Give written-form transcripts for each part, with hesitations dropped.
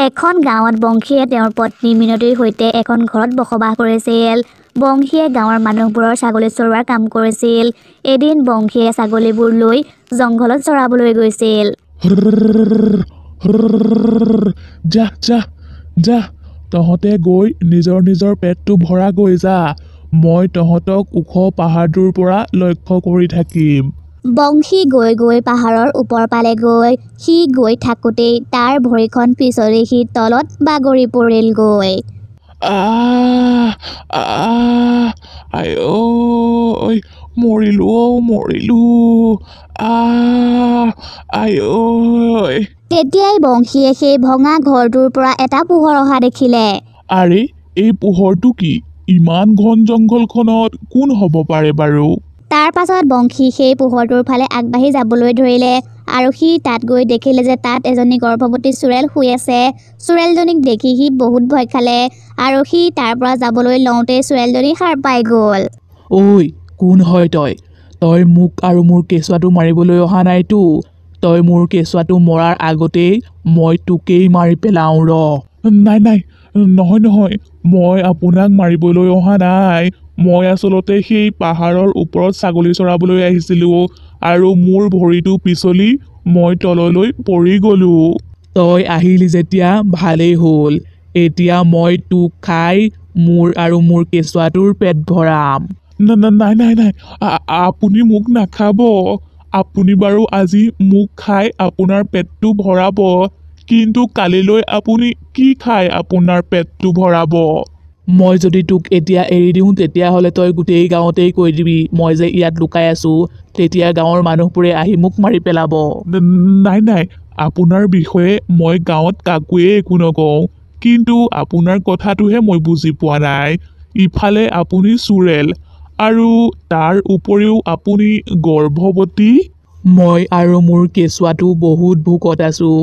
এখন গাঁৱত বংশীয়ে তেওঁৰ পত্নী মিনতীৰ সৈতে এখন ঘৰত বসবাস কৰিছিল। বংশীয়ে গাঁৱৰ মানুহবোৰৰ ছাগলী চৰোৱাৰ কাম কৰিছিল। এদিন বংশীয়ে ছাগলীবোৰ লৈ জংঘলত চৰাবলৈ গৈছিল। যা যা যা তহঁতে গৈ নিজৰ পেটটো ভৰা গৈ যা। মই তহঁতক ওখ পাহাৰটোৰ পৰা লক্ষ্য কৰি থাকিম। বংশী গৈ গৈ পাহাৰৰ ওপৰ পালেগৈ। সি গৈ থাকোঁতেই তাৰ ভৰিখন পিছলি সি তলত বাগৰি পৰিলগৈ। আই মৰিলো আই। তেতিয়াই বংশীয়ে সেই ভঙা ঘৰটোৰ পৰা এটা পোহৰ অহা দেখিলে। আৰে এই পোহৰটো কি? ইমান ঘন জংঘলখনত কোন হ'ব পাৰে বাৰু? তাৰ পাছত বংশী সেই পোহৰটোৰ ফালে আগবাঢ়ি যাবলৈ ধৰিলে আৰু সি তাত গৈ দেখিলে যে তাত এজনী গৰ্ভৱতী চোৰেল শুই আছে। চোৰেলজনীক দেখি সি বহুত ভয় খালে আৰু সি তাৰ পৰা যাবলৈ লওঁতেই চোৰেলজনী সাৰ পাই গ'ল। ঐ কোন হয় তই মোক আৰু মোৰ কেঁচুৱাটো মাৰিবলৈ অহা নাইতো। তই মোৰ কেঁচুৱাটো মৰাৰ আগতেই মই তোকেই মাৰি পেলাওঁ ৰ। নাই নহয় মই আপোনাক মাৰিবলৈ অহা নাই। মই আচলতে সেই পাহাৰৰ ওপৰত ছাগলী চৰাবলৈ আহিছিলোঁ আৰু মোৰ ভৰিটো পিছলি মই তললৈ পৰি গ'লো। তই আহিলি যেতিয়া ভালেই হ'ল। এতিয়া মই তোক খাই মোৰ আৰু মোৰ কেঁচুৱাটোৰ পেট ভৰাম। নাই আপুনি মোক নাখাব। আপুনি বাৰু আজি মোক খাই আপোনাৰ পেটটো ভৰাব, কিন্তু কালিলৈ আপুনি কি খাই আপোনাৰ পেটটো ভৰাব? মই যদি তোক এতিয়া এৰি দিওঁ তেতিয়াহ'লে তই গোটেই গাঁৱতেই কৈ দিবি মই যে ইয়াত লুকাই আছোঁ। তেতিয়া গাঁৱৰ মানুহবোৰে আহি মোক মাৰি পেলাব। নাই আপোনাৰ বিষয়ে মই গাঁৱত কাকোৱে একো নকওঁ, কিন্তু আপোনাৰ কথাটোহে মই বুজি পোৱা নাই। ইফালে আপুনি চোৰেল আৰু তাৰ উপৰিও আপুনি গৰ্ভৱতী। মই আৰু মোৰ কেঁচুৱাটো বহুত ভোকত আছোঁ।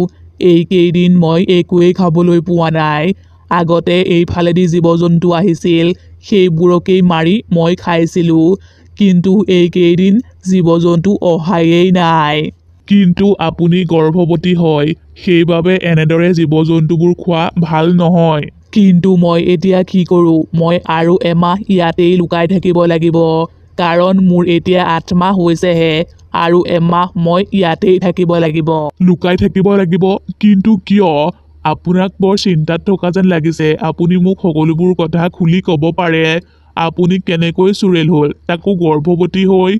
এইকেইদিন মই একোৱেই খাবলৈ পোৱা নাই। আগতে এইফালেদি জীৱ জন্তু আহিছিল, সেইবোৰকেই মাৰি মই খাইছিলোঁ, কিন্তু এইকেইদিন জীৱ জন্তু অহায়েই নাই। কিন্তু আপুনি গৰ্ভৱতী হয়, সেইবাবে এনেদৰে জীৱ জন্তুবোৰ খোৱা ভাল নহয়। কিন্তু মই এতিয়া কি কৰোঁ? মই আৰু এমাহ ইয়াতেই লুকাই থাকিব লাগিব, কাৰণ মোৰ এতিয়া 8 মাহ হৈছেহে আৰু এমাহ মই ইয়াতেই থাকিব লাগিব। লুকাই থাকিব লাগিব? কিন্তু কিয়? আপোনাক বৰ চিন্তাত থকা যেন লাগিছে। আপুনি মোক সকলোবোৰ কথা খুলি ক'ব পাৰে? আপুনি কেনেকৈ চোৰেল হ'ল, তাকো গৰ্ভৱতী হৈ?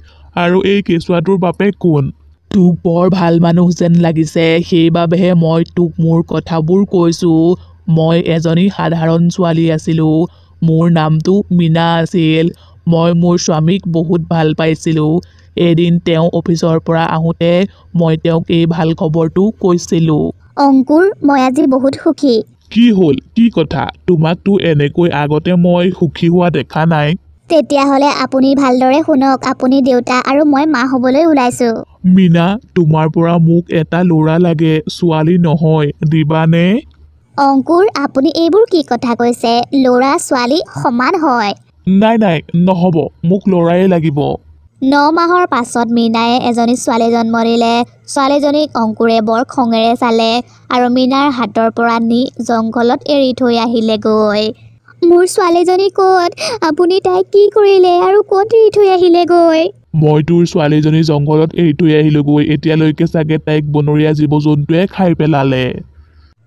আৰু এই কেঁচুৱাটোৰ বাপেক কোন? তোক বৰ ভাল মানুহ যেন লাগিছে, সেইবাবেহে মই তোক মোৰ কথাবোৰ কৈছোঁ। মই এজনী সাধাৰণ ছোৱালী আছিলোঁ। মোৰ নামটো মীনা আছিল। মই মোৰ স্বামীক বহুত ভাল পাইছিলোঁ। এদিন তেওঁ অফিচৰ পৰা আহোঁতে মই তেওঁক এই ভাল খবৰটো কৈছিলোঁ। অংকুৰ, মই আজি বহুত সুখী। কি হ'ল? কি কথা? তোমাকতো এনেকৈ আগতে মই সুখী হোৱা দেখা নাই। তেতিয়াহ'লে আপুনি ভালদৰে শুনক। আপুনি দেউতা আৰু মই মা হ'বলৈ ওলাইছোঁ। মীনা, তোমাৰ পৰা মোক এটা ল'ৰা লাগে, ছোৱালী নহয়। দিবানে? অংকুৰ, আপুনি এইবোৰ কি কথা কৈছে? ল'ৰা ছোৱালী সমান হয়। নাই নহ'ব, মোক ল'ৰাই লাগিব। 9 মাহৰ পাছত মীনায়ে এজনী ছোৱালী জন্ম দিলে। ছোৱালীজনীক অংকুৰে বৰ খঙেৰে চালে আৰু মীনাৰ হাতৰ পৰা নি জংঘলত এৰি থৈ আহিলেগৈ। মোৰ ছোৱালীজনী ক'ত? আপুনি তাইক কি কৰিলে আৰু ক'ত এৰি থৈ আহিলেগৈ? মই তোৰ ছোৱালীজনী জংঘলত এৰি থৈ আহিলোগৈ। এতিয়ালৈকে চাগে তাইক বনৰীয়া জীৱ জন্তুৱে খাই পেলালে।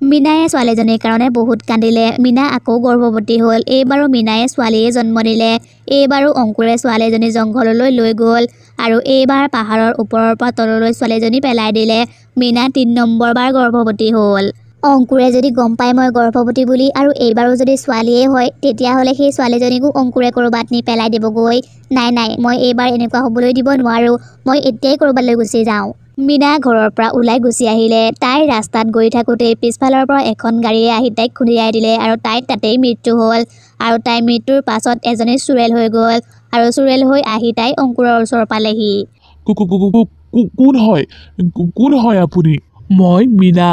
মীনায়ে ছোৱালীজনীৰ কাৰণে বহুত কান্দিলে। মীনা আকৌ গৰ্ভৱতী হ'ল। এইবাৰো মীনায়ে ছোৱালীয়ে জন্ম দিলে। এইবাৰো অংকুৰে ছোৱালীজনী জংঘললৈ লৈ গ'ল আৰু এইবাৰ পাহাৰৰ ওপৰৰ পৰা তললৈ ছোৱালীজনী পেলাই দিলে। মীনা 3 নম্বৰ বাৰ গৰ্ভৱতী হ'ল। অংকুৰে যদি গম পায় মই গৰ্ভৱতী বুলি আৰু এইবাৰো যদি ছোৱালীয়ে হয়, তেতিয়াহ'লে সেই ছোৱালীজনীকো অংকুৰে ক'ৰবাত নি পেলাই দিবগৈ। নাই, মই এইবাৰ এনেকুৱা হ'বলৈ দিব নোৱাৰোঁ। মই এতিয়াই ক'ৰবালৈ গুচি যাওঁ। মীনা ঘৰৰ পৰা ওলাই গুচি আহিলে। তাই ৰাস্তাত গৈ থাকোঁতেই পিছফালৰ পৰা এখন গাড়ীয়ে আহি তাইক খুন্দিয়াই দিলে আৰু তাইৰ তাতেই মৃত্যু হ'ল। আৰু তাইৰ মৃত্যুৰ পাছত এজনী চোৰেল হৈ গ'ল আৰু চোৰেল হৈ আহি তাই অংকুৰৰ ওচৰ পালেহি। কোন হয় আপুনি? মই মীনা,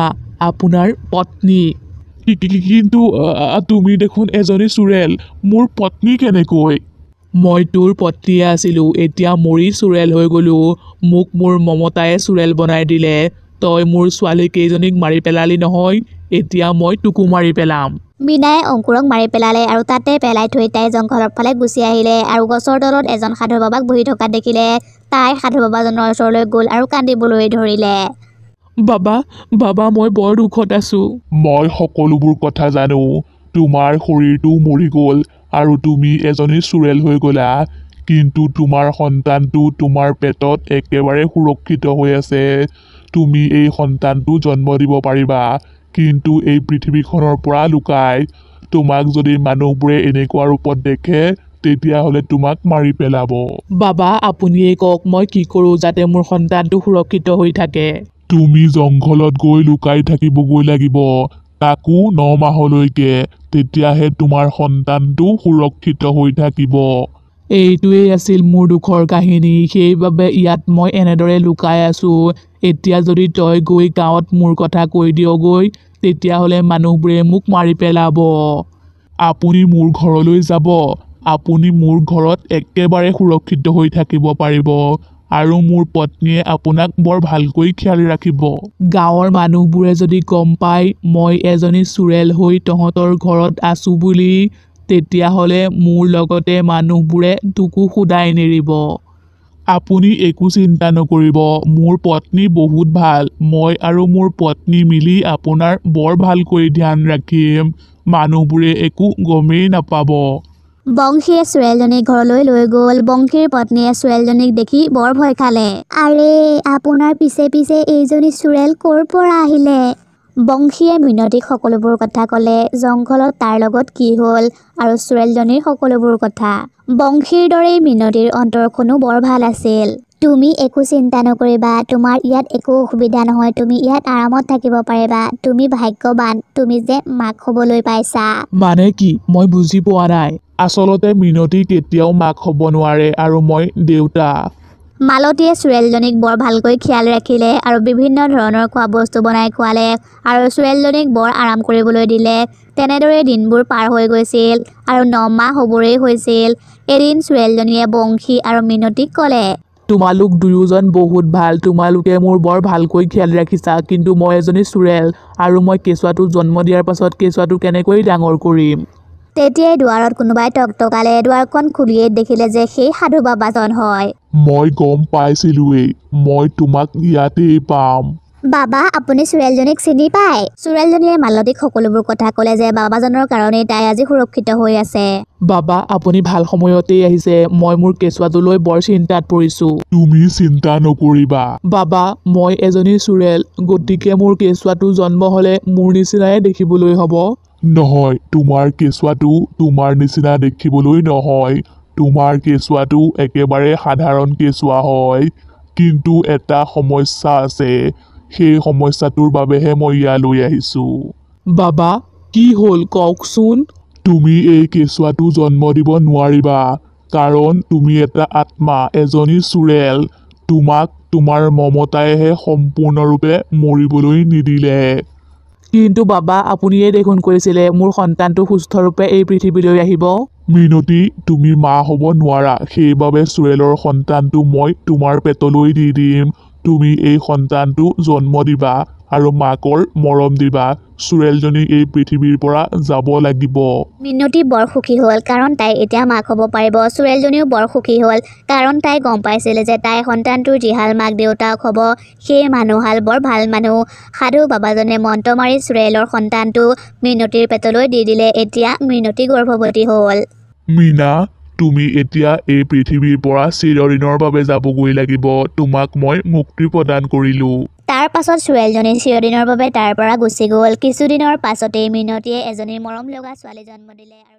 আপোনাৰ পত্নী। কিন্তু তুমি দেখোন এজনী চোৰেল। মোৰ পত্নী কেনেকৈ? মই তোৰ পত্নীয়ে আছিলোঁ, এতিয়া মৰি চোৰেল হৈ গ'লোঁ। মোক মোৰ মমতায়ে চোৰেল বনাই দিলে। তই মোৰ ছোৱালী কেইজনীক মাৰি পেলালি নহয়, এতিয়া মই তোকো মাৰি পেলাম। মীনাই অংকুৰক মাৰি পেলালে আৰু তাতে পেলাই থৈ তাই জংঘলৰ ফালে গুচি আহিলে আৰু গছৰ তলত এজন সাধু বাবাক বহি থকা দেখিলে তাই সাধু বাবাজনৰ ওচৰলৈ গ'ল আৰু কান্দিবলৈ ধৰিলে। বাবা মই বৰ দুখত আছোঁ। মই সকলোবোৰ কথা জানো। তোমাৰ শৰীৰটো মৰি গ'ল আৰু তুমি এজনী চোৰেল হৈ গ'লা, কিন্তু তোমাৰ সন্তানটো তোমাৰ পেটত একেবাৰে সুৰক্ষিত হৈ আছে। তুমি এই সন্তানটো জন্ম দিব পাৰিবা, কিন্তু এই পৃথিৱীখনৰ পৰা লুকাই। তোমাক যদি মানুহবোৰে এনেকুৱা ৰূপত দেখে তেতিয়াহ'লে তোমাক মাৰি পেলাব। বাবা আপুনিয়ে কওক মই কি কৰোঁ যাতে মোৰ সন্তানটো সুৰক্ষিত হৈ থাকে। তুমি জংঘলত গৈ লুকাই থাকিবগৈ লাগিব, তাকো 9 মাহলৈকে। তেতিয়াহে তোমাৰ সন্তানটো সুৰক্ষিত হৈ থাকিব। এইটোৱেই আছিল মোৰ দুখৰ কাহিনী, সেইবাবে ইয়াত মই এনেদৰে লুকাই আছোঁ। এতিয়া যদি তই গৈ গাঁৱত মোৰ কথা কৈ দিয়গৈ তেতিয়াহ'লে মানুহবোৰে মোক মাৰি পেলাব। আপুনি মোৰ ঘৰলৈ যাব। আপুনি মোৰ ঘৰত একেবাৰে সুৰক্ষিত হৈ থাকিব পাৰিব আৰু মোৰ পত্নীয়ে আপোনাক বৰ ভালকৈ খিয়াল ৰাখিব। গাঁৱৰ মানুহবোৰে যদি গম পায় মই এজনী চোৰেল হৈ তহঁতৰ ঘৰত আছোঁ বুলি, তেতিয়াহ'লে মোৰ লগতে মানুহবোৰে তোকো শুদাই নেৰিব। আপুনি একো চিন্তা নকৰিব, মোৰ পত্নী বহুত ভাল। মই আৰু মোৰ পত্নী মিলি আপোনাৰ বৰ ভালকৈ ধ্যান ৰাখিম। মানুহবোৰে একো গমেই নাপাব। বংশীয়ে চোৰেলজনীক ঘৰলৈ লৈ গ'ল। বংশীৰ পত্নীয়ে চোৰেলজনীক দেখি বৰ ভয় খালে। আৰে আপোনাৰ পিছে পিছে এইজনী চোৰেল ক'ৰ পৰা আহিলে? বংশীয়ে মিনতীক সকলোবোৰ কথা ক'লে, জংঘলত তাৰ লগত কি হ'ল আৰু চোৰেলজনীৰ সকলোবোৰ কথা। বংশীৰ দৰেই মিনতীৰ অন্তৰখনো বৰ ভাল আছিল। তুমি একো চিন্তা নকৰিবা, তোমাৰ ইয়াত একো অসুবিধা নহয়, তুমি ইয়াত আৰামত থাকিব পাৰিবা। তুমি ভাগ্যৱান, তুমি যে মাক হ'বলৈ পাইছা। মানে কি মই বুজি পোৱা নাই। আচলতে মিনতী কেতিয়াও মাক হ'ব নোৱাৰে আৰু মই দেউতা। মালতীয়ে চোৰেলজনীক বৰ ভালকৈ খিয়াল ৰাখিলে আৰু বিভিন্ন ধৰণৰ খোৱা বস্তু বনাই খোৱালে আৰু চোৰেলজনীক বৰ আৰাম কৰিবলৈ দিলে। তেনেদৰে দিনবোৰ পাৰ হৈ গৈছিল আৰু 9 মাহ হ'বৰেই হৈছিল। এদিন চোৰেলজনীয়ে বংশী আৰু মিনতীক ক'লে, তোমালোক দুয়োজন বহুত ভাল, তোমালোকে মোৰ বৰ ভালকৈ খিয়াল ৰাখিছা, কিন্তু মই এজনী চোৰেল আৰু মই কেঁচুৱাটো জন্ম দিয়াৰ পাছত কেঁচুৱাটো কেনেকৈ ডাঙৰ কৰিম? তেতিয়াই দুৱাৰত কোনোবাই টকটকালে। দুৱাৰখন খুলিয়েই দেখিলে যে সেই সাধু বাবাজন হয়। মই গম পাইছিলোৱেই, মই তোমাক ইয়াতেই পাম। বাবা আপুনি চোৰেলজনীক চিনি পায়? চোৰেলজনীয়ে মালতীক সকলোবোৰ কথা ক'লে যে বাবাজনৰ কাৰণেই তাই আজি সুৰক্ষিত হৈ আছে। বাবা আপুনি ভাল সময়তেই আহিছে, মই মোৰ কেঁচুৱাটোলৈ বৰ চিন্তাত পৰিছোঁ। তুমি চিন্তা নকৰিবা। বাবা মই এজনী চোৰেল, গতিকে মোৰ কেঁচুৱাটো জন্ম হ'লে মোৰ নিচিনাই দেখিবলৈ হ'ব? নহয়, তোমাৰ কেঁচুৱাটো তোমাৰ নিচিনা দেখিবলৈ নহয়। তোমাৰ কেঁচুৱাটো একেবাৰে সাধাৰণ কেঁচুৱা হয়, কিন্তু এটা সমস্যা আছে। সেই সমস্যাটোৰ বাবেহে মই ইয়ালৈ আহিছোঁ। বাবা কি হ'ল কওকচোন? তুমি এই কেঁচুৱাটো জন্ম দিব নোৱাৰিবা, কাৰণ তুমি এটা আত্মা, এজনী চোৰেল। তোমাক তোমাৰ মমতাইহে সম্পূৰ্ণৰূপে মৰিবলৈ নিদিলে। কিন্তু বাবা আপুনিয়ে দেখোন কৈছিলে মোৰ সন্তানটো সুস্থৰূপে এই পৃথিৱীলৈ আহিব। মিনতী তুমি মা হ'ব নোৱাৰা, সেইবাবে চোৰেলৰ সন্তানটো মই তোমাৰ পেটলৈ দি দিম। তুমি এই সন্তানটো জন্ম দিবা আৰু মাকৰ মৰম দিবা। চোৰেলজনী এই পৃথিৱীৰ পৰা যাব লাগিব। মিনতী বৰ সুখী হ'ল কাৰণ তাই এতিয়া মাক হ'ব পাৰিব। চোৰেলজনীও বৰ সুখী হ'ল কাৰণ তাই গম পাইছিলে যে তাই সন্তানটোৰ যিহাল মাক দেউতাক হ'ব সেই মানুহহাল বৰ ভাল মানুহ। সাধু বাবাজনে মন্ত্ৰ মাৰি চোৰেলৰ সন্তানটো মিনতীৰ পেটলৈ দি দিলে। এতিয়া মিনতী গৰ্ভৱতী হ'ল। মীনা তুমি এতিয়া এই পৃথিৱীৰ পৰা চিৰদিনৰ বাবে যাবগৈ লাগিব। তোমাক মই মুক্তি প্ৰদান কৰিলোঁ। তাৰ পাছত চোৰেলজনী চিৰদিনৰ বাবে তাৰ পৰা গুচি গ'ল। কিছুদিনৰ পাছতেই মিনতীয়ে এজনী মৰম লগা ছোৱালী জন্ম দিলে আৰু